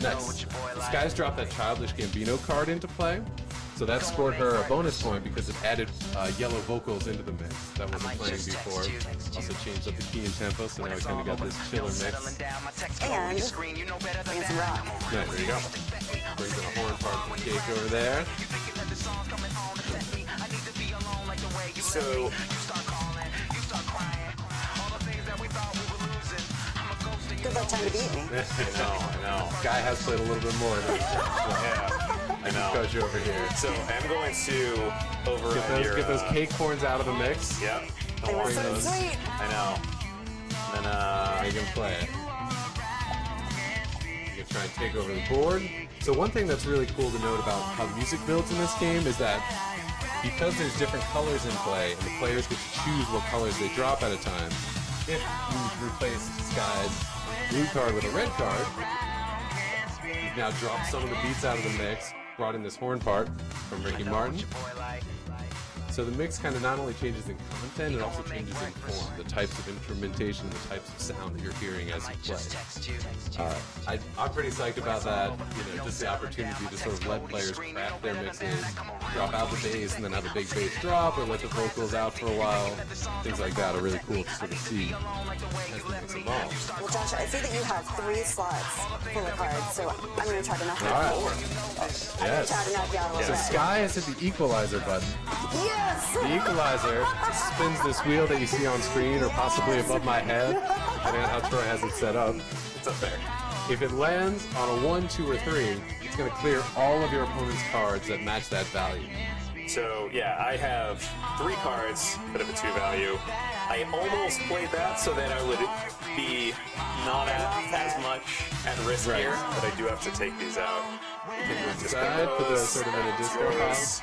Nice. Sky's dropped that Childish Gambino card into play. So that scored her a bonus point because it added yellow vocals into the mix. That wasn't playing before. Also changed up the key and tempo, so now we kind of got this chiller mix. And bring some rock. Yeah, there you go. Brings in a horn part from Cake over there. So, Good luck time to beat me. I know. Guy has played a little bit more. Yeah, I know. Coach over here. So I'm going to override your... Get those cake corns out of the mix. Yep. They were so those. sweet. I know. And then, You can play it. You can try and take over the board. So one thing that's really cool to note about how the music builds in this game is that because there's different colors in play, and the players get to choose what colors they drop at a time, if you replace Sky's blue card with a red card, you've now dropped some of the beats out of the mix, brought in this horn part from Ricky Martin. So the mix kind of not only changes in content, it also changes in form, the types of instrumentation, the types of sound that you're hearing as you play. I'm pretty psyched about that, you know, just the opportunity to sort of let players craft their mixes, drop out the bass and then have a big bass drop, or let the vocals out for a while. Things like that are really cool to sort of see as the mix evolves. Well, Josh, I see that you have 3 slots full of cards, so I'm going to try to knock you out. All right. I'm going to try to knock you out a little So bit. Sky has hit the equalizer button. Yes! The equalizer spins this wheel that you see on screen or possibly above my head, depending on how Troy has it set up. it's up there. If it lands on a 1, 2, or 3, it's going to clear all of your opponent's cards that match that value. So, yeah, I have 3 cards that have a 2 value. I almost played that so that I would be not as much at risk here, but I do have to take these out. Side, put those sort of in a disco house.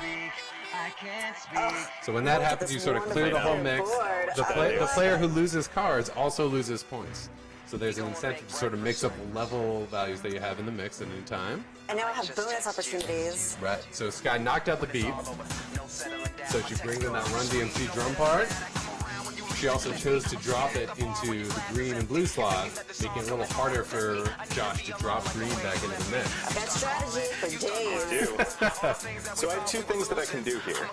So when that happens, you sort of clear the whole mix. The player who loses cards also loses points. So there's an incentive to sort of mix up the level values that you have in the mix at any time. And now I have bonus opportunities. Right. So Sky knocked out the beat. So she brings in that Run DMC drum part. She also chose to drop it into the green and blue slot, making it a little harder for Josh to drop green back into the mix. I've got strategy for days. So I have 2 things that I can do here.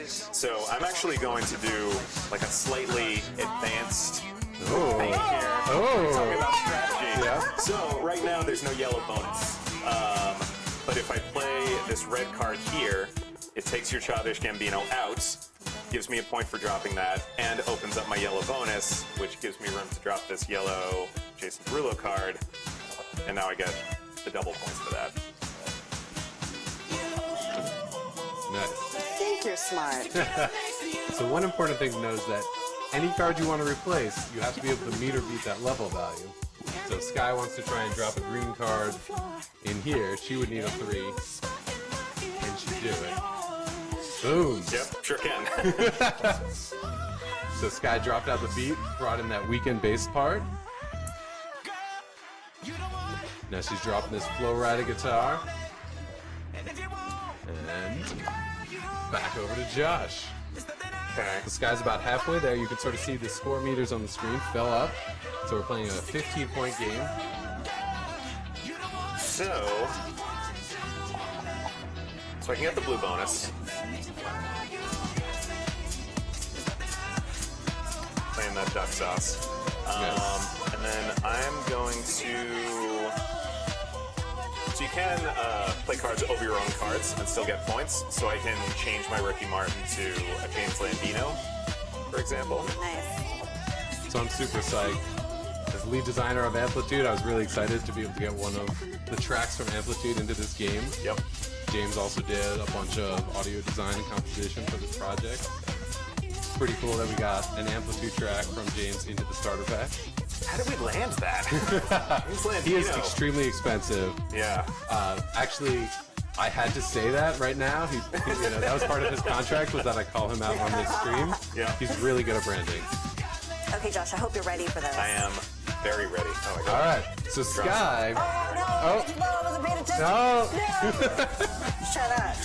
So I'm actually going to do like a slightly advanced thing here. Talking about strategy. Yeah. So right now there's no yellow bonus. But if I play this red card here, it takes your Childish Gambino out, gives me a point for dropping that, and opens up my yellow bonus, which gives me room to drop this yellow Jason Derulo card, and now I get the double points for that. Nice. I think you're smart. So one important thing to know is that any card you want to replace, you have to be able to meet or beat that level value. So if Sky wants to try and drop a green card in here, she would need a 3. Can she do it? Boom. Yep, sure can. So Sky dropped out the beat, brought in that weekend bass part. Now she's dropping this Flow Rider guitar. And back over to Josh. Okay. The Sky's about halfway there. You can sort of see the score meters on the screen fill up. So we're playing a 15-point game. So I can get the blue bonus. Playing that duck sauce. And then I'm going to... So you can play cards over your own cards and still get points. So I can change my Ricky Martin to a James Landino, for example. Nice. So I'm super psyched. As lead designer of Amplitude, I was really excited to be able to get one of the tracks from Amplitude into this game. Yep. James also did a bunch of audio design and composition for this project. It's pretty cool that we got an Amplitude track from James into the starter pack. How did we land that? He is extremely expensive. Yeah. Actually, I had to say that right now. That was part of his contract, was that I call him out on this stream. Yeah. He's really good at branding. Okay, Josh, I hope you're ready for this. I am very ready. Oh my god. All right. So Sky. Oh, no! I wasn't paying attention. No. Let's try that.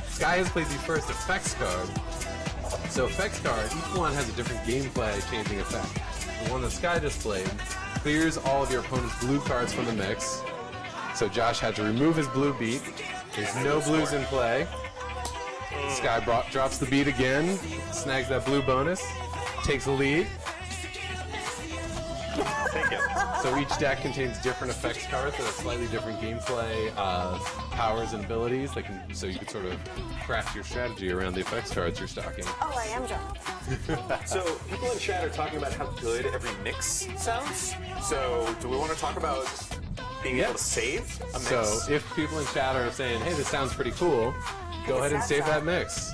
Sky has played the first effects card. So effects card, each one has a different gameplay changing effect. The one that Sky displayed clears all of your opponent's blue cards from the mix, So Josh had to remove his blue beat. There's no blues in play. Sky drops the beat again, snags that blue bonus, takes the lead. Thank you. So each deck contains different effects cards that have slightly different gameplay powers and abilities. So you can sort of craft your strategy around the effects cards you're stocking. Oh, I am drunk. So people in chat are talking about how good every mix sounds. So do we want to talk about being able to save a mix? So if people in chat are saying, hey, this sounds pretty cool, go ahead and save that mix.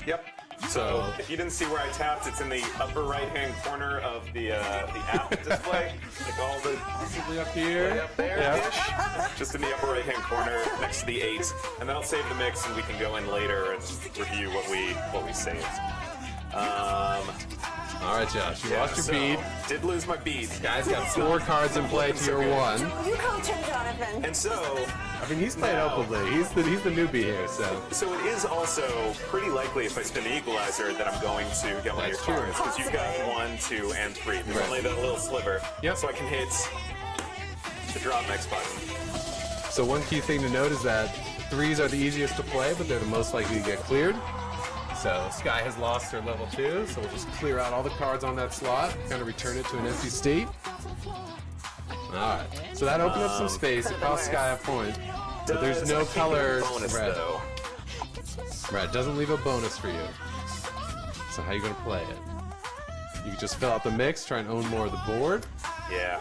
Yep. So if you didn't see where I tapped, it's in the upper right-hand corner of the app display. Like all the Possibly up here. way up there-ish. Just in the upper right-hand corner next to the 8. And then I'll save the mix and we can go in later and review what we saved. All right, Josh, you lost your bead. Did lose my bead. Guy's got 4 cards in play to your 1. You coach him, Jonathan. And so, I mean, he's playing openly. He's the newbie here, so. So it is also pretty likely if I spin the equalizer that I'm going to get one of your That's true. cards because you've got 1, 2, and 3. There's Right. only that little sliver. Yep. So I can hit the DropMix button. So one key thing to note is that 3s are the easiest to play, but they're the most likely to get cleared. So Sky has lost her level 2, so we'll just clear out all the cards on that slot, kind of return it to an empty state. Alright, so that opened up some space. It cost Sky a point, but there's no color bonus red. though. Red doesn't leave a bonus for you. So how are you going to play it? You can just fill out the mix, try and own more of the board. Yeah.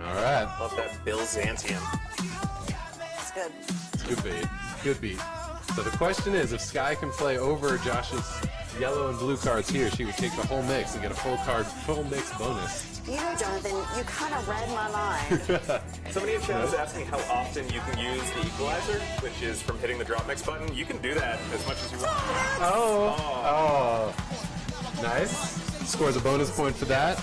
Alright, Love that Byzantium. It's good. it's a good beat. Good beat. So the question is, if Sky can play over Josh's yellow and blue cards here, she would take the whole mix and get a full mix bonus. You know, Jonathan, you kind of read my mind. Somebody in chat is asking how often you can use the equalizer, which is from hitting the DropMix button. You can do that as much as you want. Oh. Nice. Scores a bonus point for that.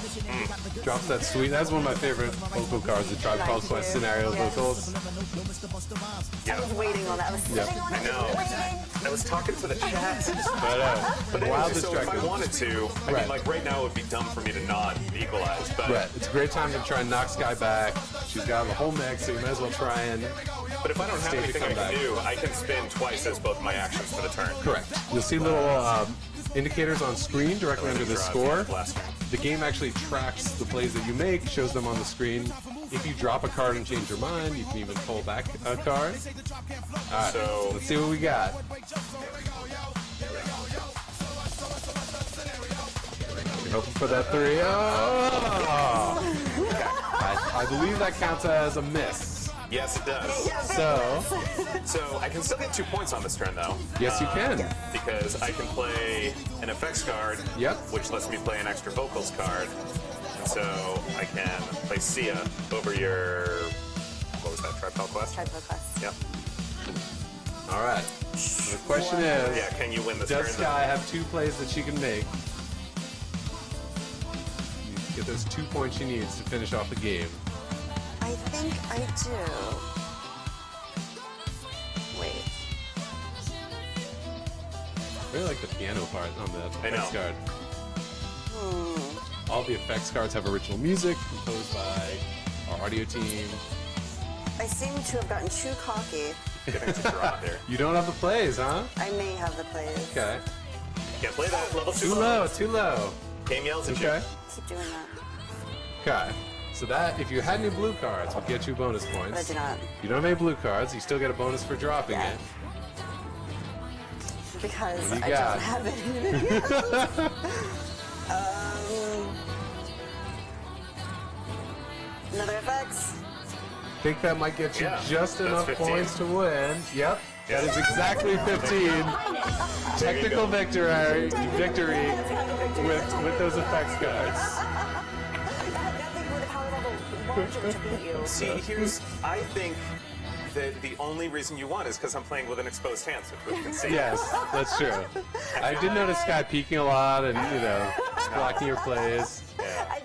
Drops that sweet. That's one of my favorite vocal cards, the Tribe Called Quest scenario vocals. I was waiting on that. I was sitting on it. I know. Waiting. I was talking to the chat. But Anyway, wild so if I distracted. wanted to, I mean, like right now it would be dumb for me to not equalize, but Right. It's a great time to try and knock Sky back. She's got the whole mix, so you might as well try and. but if I don't have Stage to anything I come can back. do, I can spin twice as both my actions for the turn. Correct. You'll see little indicators on screen directly under the score. Last turn. The game actually tracks the plays that you make, shows them on the screen. If you drop a card and change your mind, you can even pull back a card. Alright, So- let's see what we got. You're hoping for that 3. Oh! I believe that counts as a miss. Yes, it does. So I can still get 2 points on this turn, though. Yes, you can. Because I can play an effects card, Yep. which lets me play an extra vocals card. And so I can play Sia over your, what was that, Tribe Called Quest? Tried to quest. Yep. Alright. So the question is, Yeah, can you win this turn? does Sky have 2 plays that she can make? You get those 2 points she needs to finish off the game. I think I do. Wait. I really like the piano part on the I effects know. card. All the effects cards have original music composed by our audio team. I seem to have gotten too cocky. Getting to draw here. You don't have the plays, huh? I may have the plays. Okay. Can't play that level Too low, too low. Game yells at Okay. Keep doing that. Okay. So that, if you had any blue cards, would get you bonus But I points. do not. You don't have any blue cards, you still get a bonus for dropping Yeah. it. Because What do I you got? don't have it. Another effects. Think that might get you Yeah, just that's enough 15. points to win. Yep. That is exactly 15. Technical victory with those effects cards. Nothing with a power level larger to beat you. See, I think that the only reason you won is because I'm playing with an exposed hand, so you can see. Yes, that's true. I did notice Sky peeking a lot and, blocking your plays.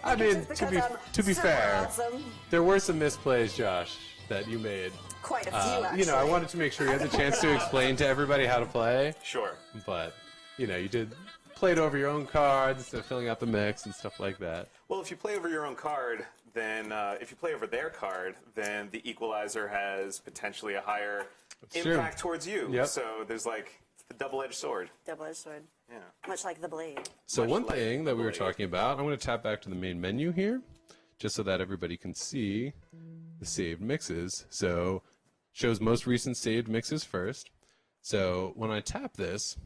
I think mean, it's to be because I'm to be so fair, awesome. there were some misplays, Josh, that you made. Quite a few, actually. I wanted to make sure you had the chance to explain to everybody how to play, Sure. but you played over your own cards instead of filling out the mix and stuff like that. Well, if you play over your own card, then if you play over their card, then the equalizer has potentially a higher impact towards you. Yep. So there's like the double-edged sword. Double-edged sword. Yeah. Much like the blade. So Much one like thing that we were blade. talking about, I'm going to tap back to the main menu here, just so that everybody can see the saved mixes. So shows most recent saved mixes first. So when I tap this,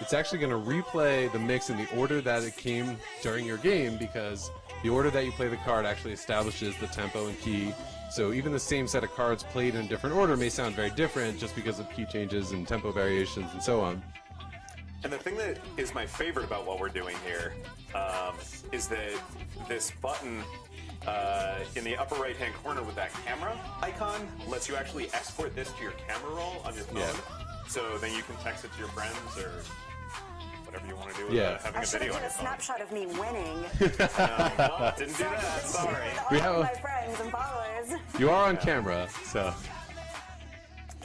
it's actually going to replay the mix in the order that it came during your game, because the order that you play the card actually establishes the tempo and key. So even the same set of cards played in a different order may sound very different just because of key changes and tempo variations and so on. And the thing that is my favorite about what we're doing here is that this button in the upper right-hand corner with that camera icon lets you actually export this to your camera roll on your phone. Yeah. So then you can text it to your friends or whatever you want to do with Yeah. having I a should video have on did your a phone. snapshot of me winning. Well, didn't do that. Sorry. We All have of a- my friends and followers. You are on camera, so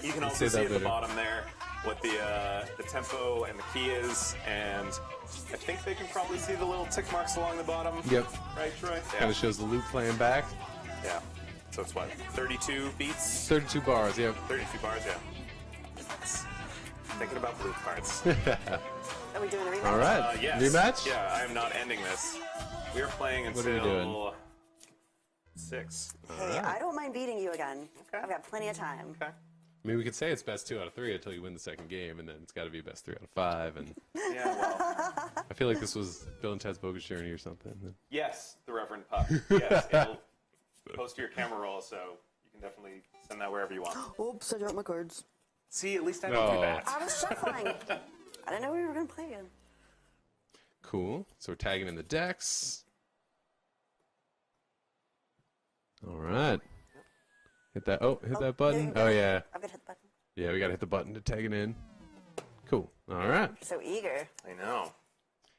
You can Let's also say see that at the later. bottom there what the tempo and the key is, and I think they can probably see the little tick marks along the bottom. Yep. Right, Troy? kind Yeah. of shows the loop playing back. Yeah. So it's what, 32 beats? 32 bars, yep. 32 bars, yeah. Thinking about blue cards. Are we doing a rematch? All right, Yes. rematch? Yeah, I am not ending this. We are playing What are we until 6. Hey, I don't mind beating you again. Okay. I've got plenty of time. Okay. I mean, we could say it's best 2 out of 3 until you win the second game, and then it's got to be best 3 out of 5. And Yeah, well, I feel like this was Bill and Ted's Bogus Journey or something. yes, the Reverend Pup. Yes, it'll post to your camera roll, so you can definitely send that wherever you want. Oops, I dropped my cards. See, at least I don't do Oh. that. I was shuffling. I didn't know we were going to play again. Cool. So we're tagging in the decks. All right. Hit that. Oh, hit that button. Oh yeah. I've got to hit the button. Yeah, we gotta hit the button to tag it in. Cool. All right. So eager. I know.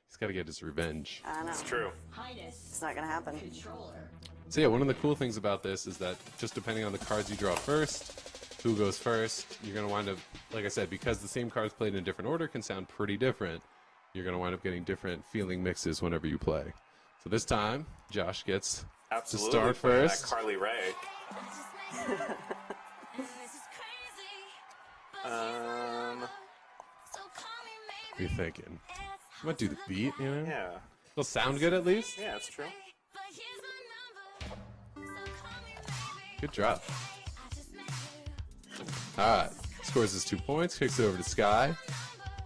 He's got to get his revenge. I know. It's true. It's not going to happen. So yeah, one of the cool things about this is that just depending on the cards you draw first, who goes first, you're gonna wind up, like I said, because the same cards played in a different order can sound pretty different. You're gonna wind up getting different feeling mixes whenever you play. So this time, Josh gets Absolutely. to start playing that first. Carly Rae. What are you thinking? I'm gonna do the beat, you know? Yeah. It'll sound good at least. Yeah, it's true. Good drop. Alright. Scores his 2 points, kicks it over to Sky.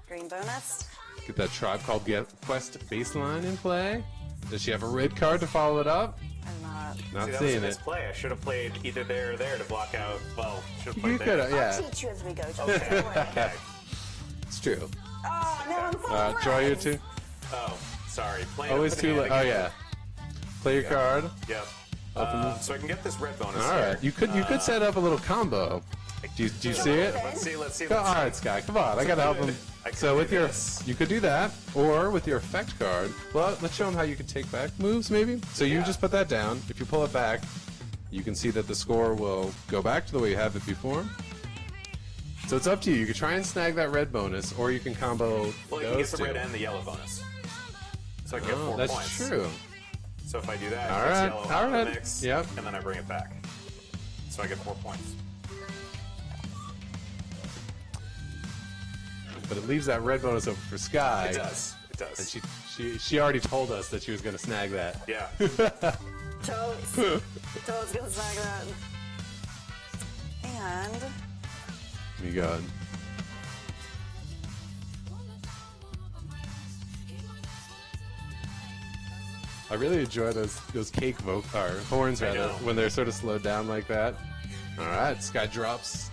Green bonus. Get that Tribe Called Quest baseline in play. Does she have a red card to follow it up? I'm not. Not See, that was a seeing it. misplay. I should have played either there or there to block out. Well, should have You played could there. have, yeah. I'll teach you as we go, Joe. Don't worry. Okay. It's true. Oh, no, I'm full Draw your friends. 2. Oh, sorry. Playing Always up too the late. hand Oh again. yeah. Play your card. Yep. So I can get this red bonus All right. here. You could set up a little combo. Do you see it? Let's see. Let's see. Go, Let's all see. right, Sky. Come on. I gotta help him. I could So do with your, this. you could do that, or with your effect card. Well, let's show him how you can take back moves, maybe. So you Yeah. just put that down. If you pull it back, you can see that the score will go back to the way you have it before. So it's up to you. You can try and snag that red bonus, or you can combo Well, you can get those the two. red and the yellow bonus. So I can get Oh, 4 that's points. true. So if I do that, All it's right, yellow all out of the right. mix, Yep. and then I bring it back. So I get 4 points. But it leaves that red bonus open for Sky. It does. It does. And she already told us that she was going to snag that. Yeah. Toads. Toads gonna snag that. And You go. I really enjoy those cake or horns I rather know. when they're sort of slowed down like that. All right, Sky drops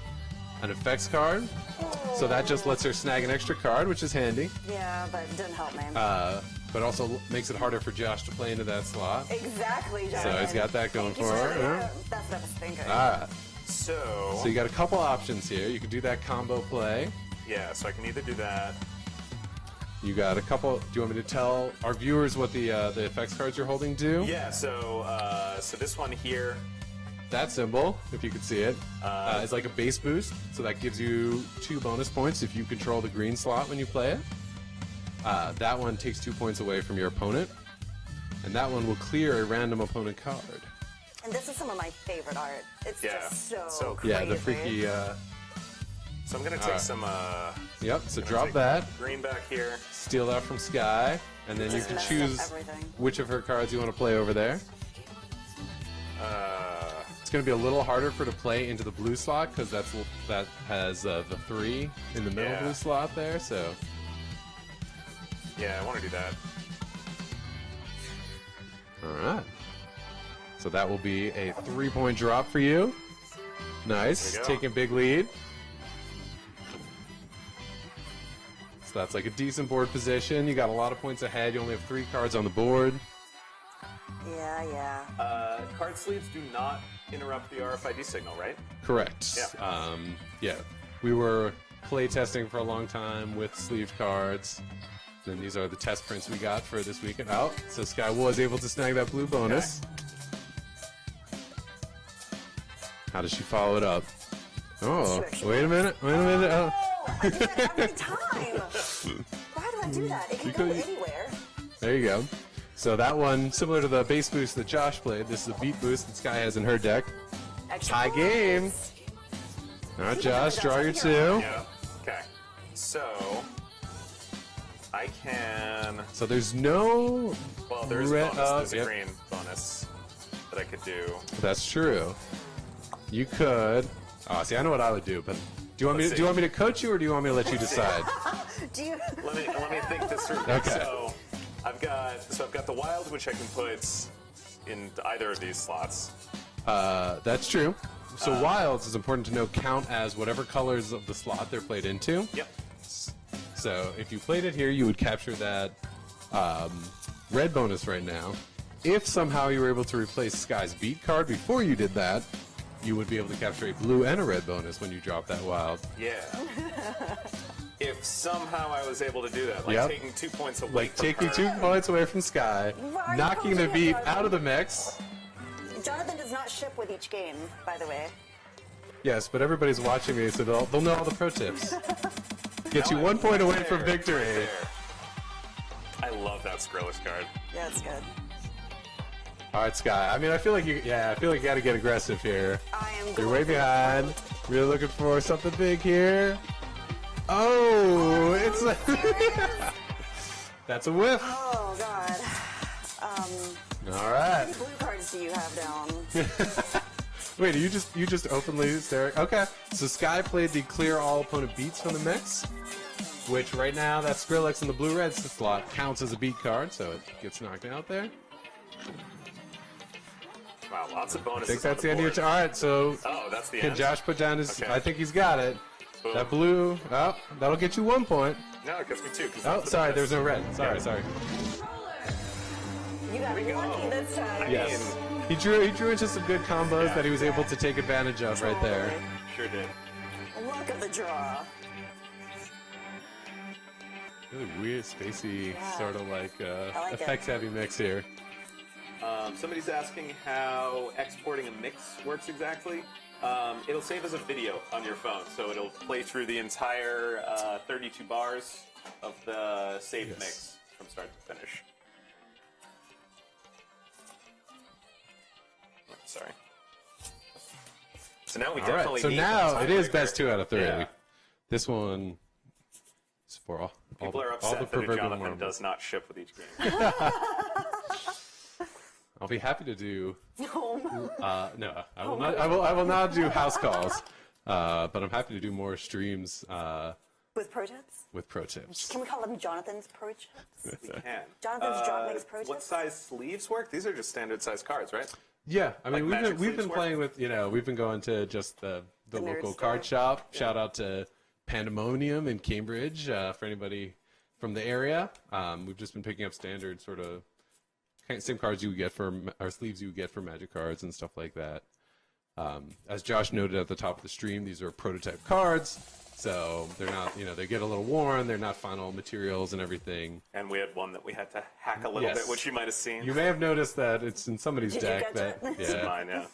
an effects card, so that just lets her snag an extra card, which is handy. yeah, but it didn't help me. But also makes it harder for Josh to play into that slot. Exactly, John. So he's got that going for her. Yeah. That's what I was thinking. All right. So So you got a couple options here. You can do that combo play. yeah. So I can either do that. You got a couple. Do you want me to tell our viewers what the effects cards you're holding do? Yeah. So so this one here. That symbol, if you can see it, is like a base boost. So that gives you 2 bonus points if you control the green slot when you play it. That one takes 2 points away from your opponent. and that one will clear a random opponent card. And this is some of my favorite art. It's just so crazy. Yeah, the freaky. So I'm gonna take some. Yep. So drop that. Green back here. Steal that from Sky, and then you Just can messed choose up everything. which of her cards you want to play over there. It's going to be a little harder for to play into the blue slot because that has the 3 in the middle blue slot there. So yeah, I want to do that. all right. So that will be a 3-point drop for you. Nice, There we go. taking a big lead. So that's like a decent board position. You got a lot of points ahead. You only have 3 cards on the board. Yeah. Card sleeves do not interrupt the RFID signal, right? Correct. Yeah. Yeah. We were play testing for a long time with sleeved cards. And these are the test prints we got for this weekend. Oh, so Sky was able to snag that blue bonus. How does she follow it up? Oh, wait a minute. Oh. I do that every time. Why do I do that? It can go anywhere. There you go. So that one, similar to the base boost that Josh played, this is a beat boost that Sky has in her deck. Extra High game. points. All right, Josh, draw your 2. Yeah. Okay. So I can. So there's no. Well, there's a Red- bonus. There's yep. a green bonus that I could do. That's true. You could. Oh, see, I know what I would do, but do you want me? Let's Do you want me to coach you, or do you want me to let you decide? Do you? Let me think this through. Okay. So I've got the wild, which I can put in either of these slots. That's true. So wilds is important to know count as whatever colors of the slot they're played into. Yep. So if you played it here, you would capture that red bonus right now. If somehow you were able to replace Sky's beat card before you did that, you would be able to capture a blue and a red bonus when you drop that wild. Yeah. If somehow I was able to do that, like Yep. taking 2 points away Like from taking her. 2 points away from Sky, Why knocking the don't beat you have out of the mix. Jonathan does not ship with each game, by the way. Yes, but everybody's watching me, so they'll know all the pro tips. Get you Now 1 point away there, from victory. there. I love that Skrillex card. Yeah, it's good. All right, Sky. I mean, I feel like you got to get aggressive here. I am. You're way behind. Really looking for something big here. Oh, it's that's a whiff. Oh God. All right. How many blue cards do you have down? Wait, you just openly staring? Okay. So Sky played the clear all opponent beats from the mix, which right now that Skrillex in the blue-red slot counts as a beat card, so it gets knocked out there. Wow, lots of bonuses. I think that's on the end of your board. turn. All right, so Oh, that's the can end. Josh put down his? Okay. I think he's got it. Boom. That blue. Oh, that'll get you 1 point. No, it gets me 2. 'cause Oh, that's sorry, the there's no best. red. Sorry, Yeah. sorry. You got we go. lucky this time. Yes, he drew into some good combos Yeah. that he was able to take advantage of right there. Sure did. Luck of the draw. Really weird, spacey, Yeah. sort of like like it. effects-heavy mix here. Somebody's asking how exporting a mix works exactly. It'll save as a video on your phone, so it'll play through the entire 32 bars of the saved Yes. mix from start to finish. Oh, sorry. So now we All right, definitely so need now a it is tiebreaker. best 2 out of 3. Yeah. This one is for all People are all upset the that proverbial Jonathan marbles. does not ship with each game. I'll be happy to do. No. No, I will not. I will not do house calls. But I'm happy to do more streams With pro tips? with pro tips. Can we call them Jonathan's pro tips? We can. Jonathan's DropMix pro What tips? size sleeves work? These are just standard size cards, right? Yeah, I mean Like magic we've been sleeves playing with we've been going to just the nerd local store. card shop. Shout out to Pandemonium in Cambridge for anybody from the area. We've just been picking up standard sort of same cards you would get for or sleeves you would get for Magic cards and stuff like that. As Josh noted at the top of the stream, these are prototype cards, so they're not they get a little worn. They're not final materials and everything. And we had one that we had to hack a little Yes. bit, which you might have seen. You may have noticed that it's in somebody's Did you deck. catch That it? yeah. Mine, yeah.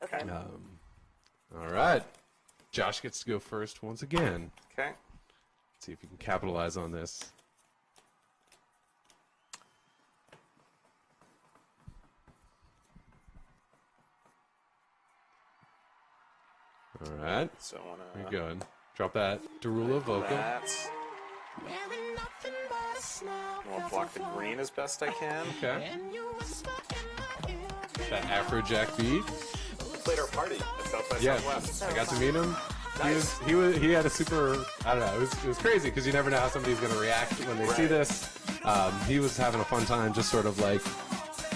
Okay. All right, Josh gets to go first once again. Okay. See if you can capitalize on this. All right. So I want Where to you going? Drop that Derulo vocal. that. I want to block the green as best I can. Okay. That Afrojack beat. Played our party at South by Yeah, Southwest. I got to meet him. He had a super, I don't know, it was crazy because you never know how somebody's going to react when they see this. He was having a fun time just sort of like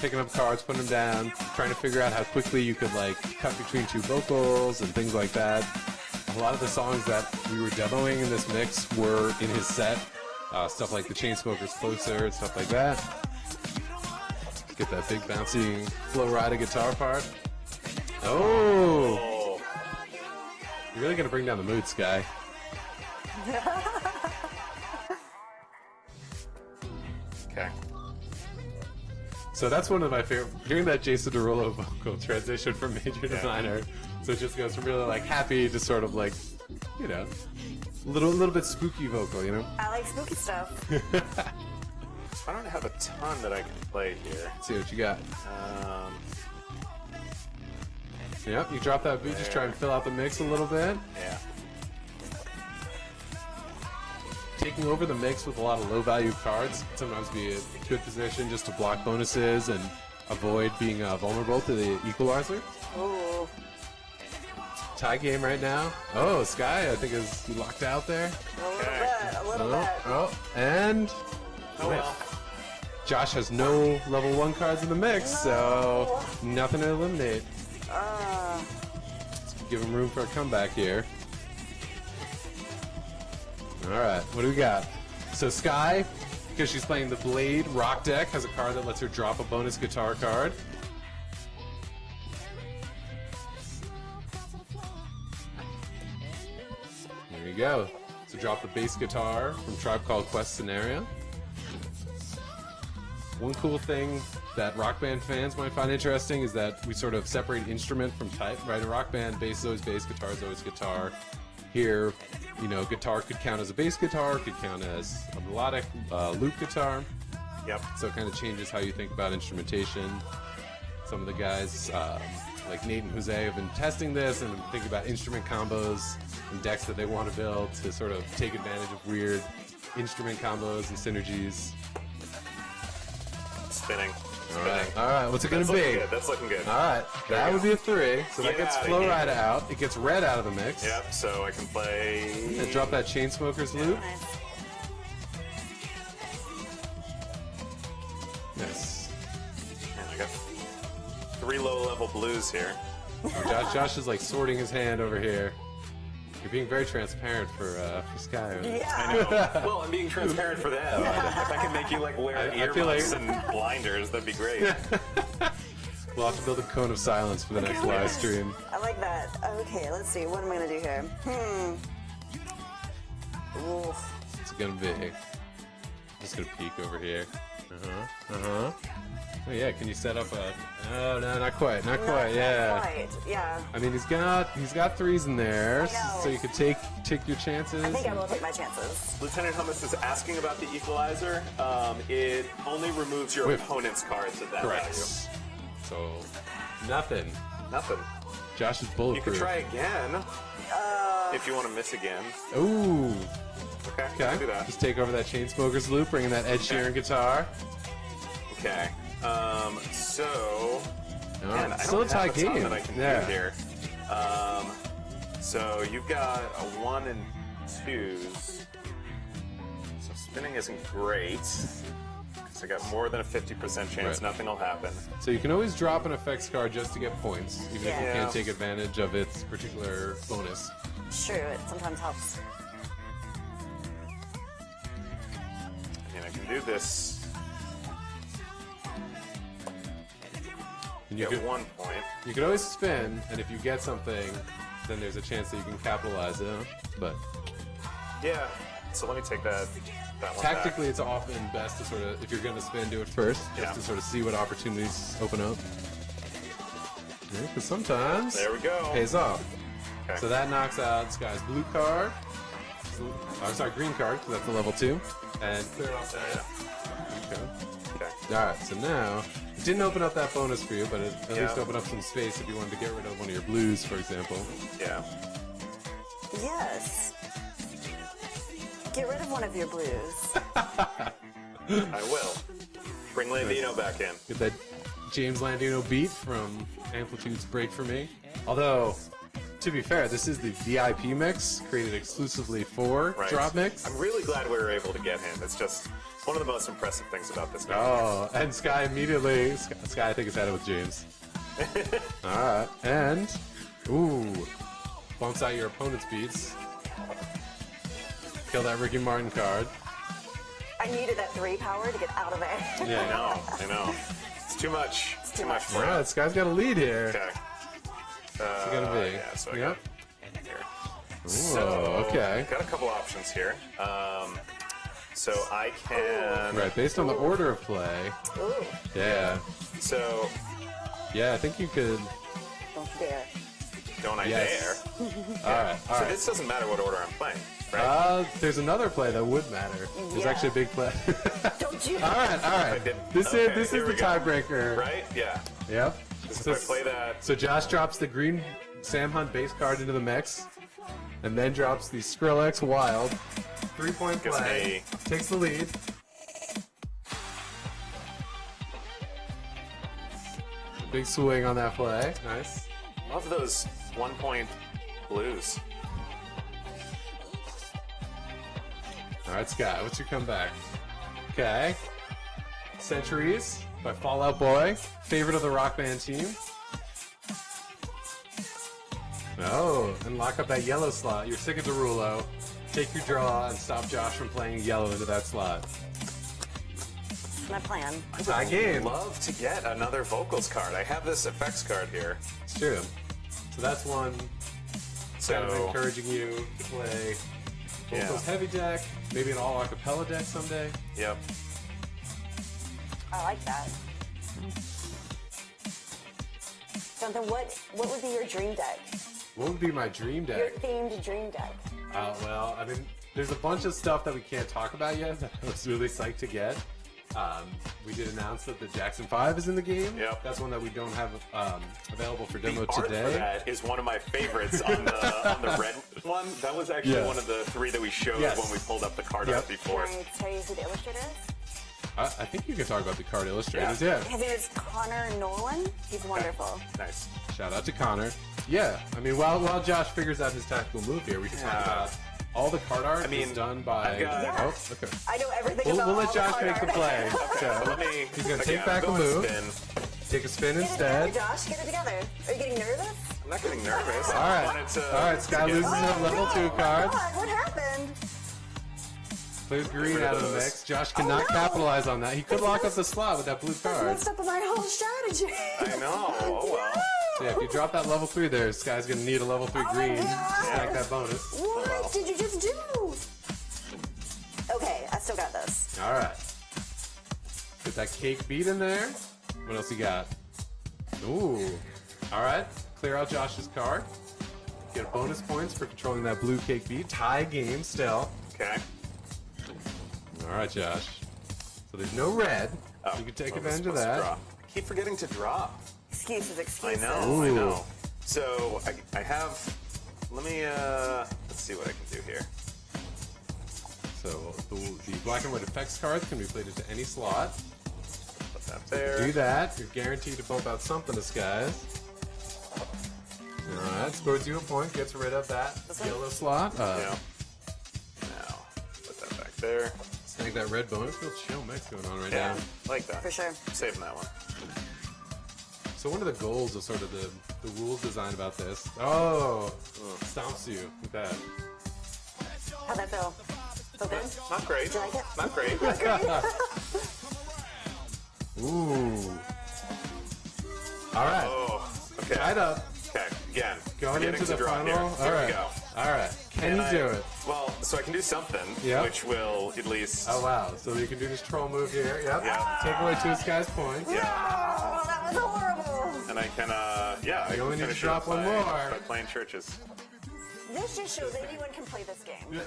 picking up cards, putting them down, trying to figure out how quickly you could like cut between two vocals and things like that. A lot of the songs that we were demoing in this mix were in his set. Stuff like the Chainsmokers Closer and stuff like that. Get that big bouncy flow rider guitar part. Oh! You're really gonna bring down the mood, Sky. Okay. So that's one of my favorite. Hearing that Jason Derulo vocal transition from major to minor, so it just goes from really like happy to sort of like, you know, little bit spooky vocal, you know. I like spooky stuff. I don't have a ton that I can play here. Let's see what you got. Yep, you drop that beat, just try and fill out the mix a little bit. Yeah. Taking over the mix with a lot of low-value cards can sometimes be a good position just to block bonuses and avoid being vulnerable to the equalizer. Ooh. Tie game right now. Oh, Sky, I think is locked out there. A little bit. And Oh well. Josh has no level 1 cards in the mix, so nothing to eliminate. Let's give him room for a comeback here. Alright, what do we got? So Sky, because she's playing the Blade Rock deck, has a card that lets her drop a bonus guitar card. There you go. So drop the bass guitar from Tribe Called Quest Scenario. One cool thing that Rock Band fans might find interesting is that we sort of separate instrument from type, right? In Rock Band, bass is always bass, guitar is always guitar. Here, you know, guitar could count as a bass guitar, could count as a melodic loop guitar. Yep. So it kind of changes how you think about instrumentation. Some of the guys, like Nate and Jose, have been testing this and thinking about instrument combos and decks that they want to build to sort of take advantage of weird instrument combos and synergies. Spinning. All right, what's it going to be? Good. That's looking good. All right, that would be a 3. So that Get gets outta Flow here. Rider out. It gets Red out of the mix. Yep, so I can play... And drop that Chainsmokers loop. Nice. Yes. And I got 3 low-level blues here. Josh is like sorting his hand over here. You're being very transparent for Sky. I know. Well, I'm being transparent for them. If I can make you like wear I feel like- earmuffs and blinders, that'd be great. We'll have to build a cone of silence for the next live stream. I like that. Okay, let's see. What am I gonna do here? Ooh. It's gonna be. I'm just gonna peek over here. Oh yeah, can you set up a? Oh no, not quite, not quite. Yeah. Quite. Yeah. I mean, he's got 3s in there, I know. so you could take your chances. I think I will take my chances. Lieutenant Hummus is asking about the equalizer. It only removes your Wait. opponent's cards at that Correct. value. So nothing. Nothing. Josh is You bulletproof. could try again if you want to miss again. Ooh. Okay, Okay. do that. Just take over that Chainsmokers loop, bringing that Ed Sheeran guitar. Okay. So. All Man, right, I still a don't tie have a ton game. that I can Yeah. do here. So you've got a 1 and 2s. So spinning isn't great. So I got more than a 50% chance Right. nothing will happen. So you can always drop an effects card just to get points, even if you Yeah. can't take advantage of its particular bonus. True, it sometimes helps. I mean, I can do this And you at could, 1 point. you could always spin, and if you get something, then there's a chance that you can capitalize it. But Yeah. So let me take that one tactically, it's often best to sort of, if you're going to spin, do it first, just Yeah. to sort of see what opportunities open up. Because sometimes There we go. pays off. Okay. So that knocks out Sky's blue card. Sorry, green card, because that's a level 2. And clear off that. Okay. Okay. Alright, so now, it didn't open up that bonus for you, but it at Yeah. least opened up some space if you wanted to get rid of one of your blues, for example. Yeah. Yes. Get rid of one of your blues. I will. Bring Landino back in. Get that James Landino beat from Amplitude's Break for Me. Although, to be fair, this is the VIP mix created exclusively for Right. DropMix. I'm really glad we were able to get him. It's just one of the most impressive things about this game. Oh, and Sky immediately. Sky, I think, is had it with James. Alright, and. Ooh. Bumps out your opponent's beats. Kill that Ricky Martin card. I needed that 3 power to get out of there. Yeah. I know. It's too much. It's too much for Alright, Sky's got a lead here. Okay. What's it gonna be? Yeah, so I Yep. got here. Ooh, So, okay. got a couple options here. So I can. Right, based on the order of play. Ooh, Yeah. So, Yeah, I think you could. don't dare. don't I Yes. dare? Alright, So alright. this doesn't matter what order I'm playing, right? There's another play that would matter. There's Yeah. actually a big play. Don't you? Alright, alright. didn't- This okay, is here the we go. tiebreaker. Right? Yeah. Yep. So if I play that. So Josh drops the green Sam Hunt base card into the mix, and then drops the Skrillex Wild 3-point Gives play. Takes the lead. Big swing on that play. Nice. Love those 1-point blues. All right, Scott, what's your comeback? Okay. Centuries by Fall Out Boy, favorite of the Rock Band team. Oh, and lock up that yellow slot. You're sick of Derulo. Take your draw and stop Josh from playing yellow into that slot. My plan. Tie game. Love to get another vocals card. I have this effects card here. It's true. So that's one kind of So encouraging you to play Yeah. vocals heavy deck, maybe an all acapella deck someday. yep. I like that. Jonathan, what would be your dream deck? What would be my dream Your deck? themed dream deck? Well, I mean, there's a bunch of stuff that we can't talk about yet that I was really psyched to get. We did announce that the Jackson 5 is in the game. Yep. That's one that we don't have available for The demo art for today. that is one of my favorites on the red one. That was actually Yeah. one of the 3 that we showed Yes. when we pulled up the card Yep. art before. Can I tell you who the illustrator is? I think you can talk about the card illustrators. Yeah. Yeah. His name is Connor Nolan. He's wonderful. Nice. Shout out to Connor. Yeah. I mean, while Josh figures out his tactical move here, we can talk Yeah. about all the card art mean, is done by. I've got- Yeah. Oh, okay. I know everything We'll about let all Josh the make the card play. art. So, Let me. he's gonna again, take back a I'm going move. Spin. Take a spin Get it instead. together, Josh. Get it together. Are you getting nervous? I'm not getting nervous. All I right. wanted to. All right. Sky to get- loses a level 2 Oh card. God, what happened? Plays green rid of out of the those. mix. Josh cannot no. capitalize on that. He could lock up the slot with that blue That's card. messed up my whole strategy. I know. Oh well. Yeah, if you drop that level 3 there, Sky's gonna need a level 3 Oh my green to God. stack that bonus. What did you just do? Okay, I still got this. All right. Get that cake beat in there. What else you got? Ooh. All right. Clear out Josh's card. Get bonus points for controlling that blue cake beat. Tie game still. Okay. All right, Josh. So there's no red. Oh, You can take well, we're advantage of supposed to that. draw. I keep forgetting to draw. Excuses, I excuses. know. I Ooh. know. So I have. Let me. Let's see what I can do here. So the black and white effects cards can be played into any slot. Put that there. Do that. You're guaranteed to bump out something to Skies. All right. Scores you a point. Gets rid of that yellow slot. Yeah. Now put that back there. Snag that red bonus. Real chill mix going on right Yeah, now. like that. For sure. Saving that one. So one of the goals of sort of the rules design about this. Oh, stomps you with that. How'd that feel? Feel good? Not great. Did you like it? Not great. Ooh. All right. Oh. Okay. Tied up. Okay. Again. Going getting into to the draw final. Here. All Here right. we go. All right. Can you do it? Well, so I can do something, Yep. which will at least. Oh wow. So you can do this troll move here. Yep. Yeah. Take away 2 of Sky's points. Yeah. Oh, that was horrible. And I can, yeah. I You only can need to finish drop it one by- more. By playing churches. This just shows anyone can play this game.